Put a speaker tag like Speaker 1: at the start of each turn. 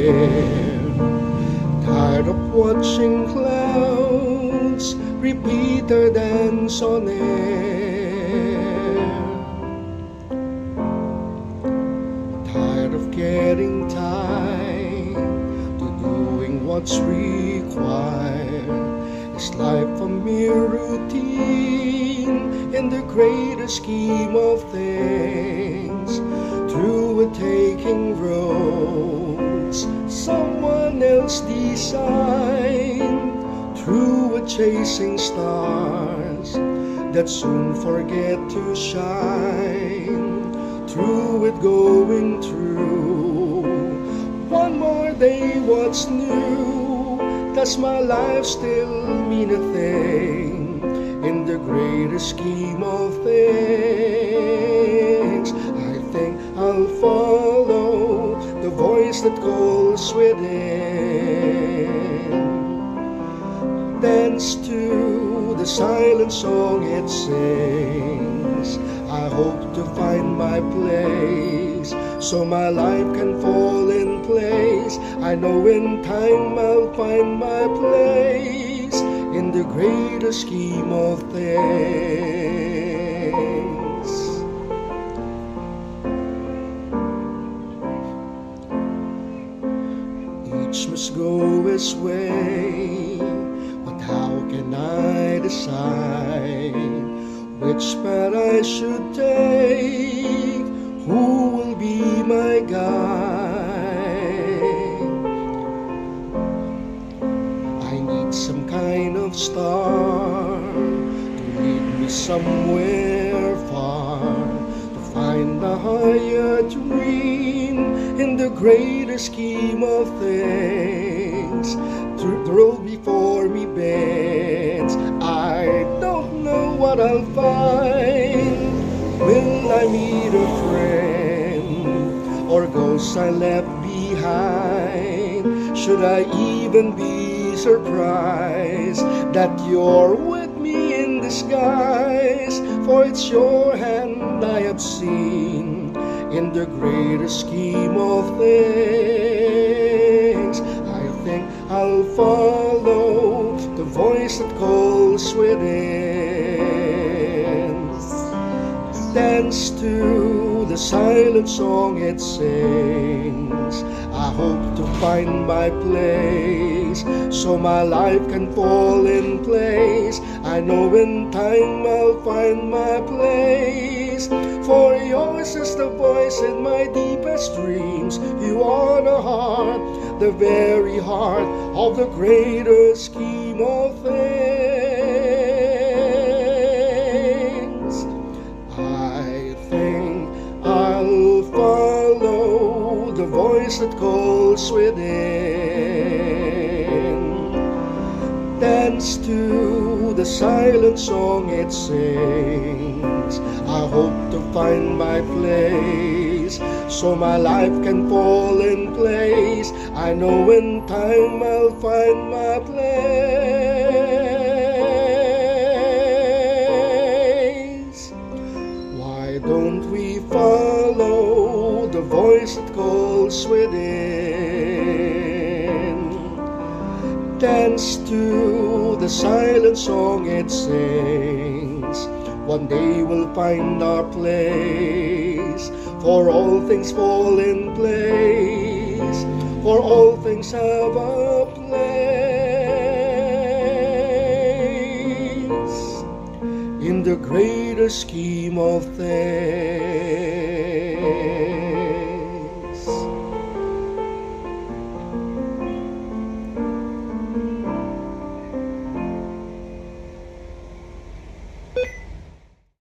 Speaker 1: air. Tired of watching clouds repeat their dance on air. Tired of getting time to doing what's required. Is life a mere routine in the greater scheme of things? Through a taking roads someone else designed, through a chasing stars that soon forget to shine, through it going through one more day. What's new? Does my life still mean a thing in the greater scheme of things? I think I'll follow the voice that calls within, dance to the silent song it sings. I hope to find my place, so my life can fall in place. I know in time I'll find my place in the greater scheme of things. Each must go his way, but how can I decide which path I should take? Who will be my guide? I need some kind of star to lead me somewhere far, to find a higher dream in the greater scheme of things. The road before me bends, I don't know what I'll find. Will I meet a friend, or ghosts I left behind? Should I even be surprised that you're with me in disguise? For it's your hand I have seen in the greater scheme of things. I think I'll follow the voice that calls within, dance to the silent song it sings. I hope to find my place, so my life can fall in place. I know in time I'll find my place, for yours is the voice in my deepest dreams. You are the heart, the very heart of the greater scheme of things. I think I'll follow the voice that calls within, dance to the silent song it sings. I hope to find my place, so my life can fall in place. I know in time I'll find my place. Why don't we follow the voice that calls within, dance to the silent song it sings. One day we'll find our place, for all things fall in place, for all things have a place in the greater scheme of things.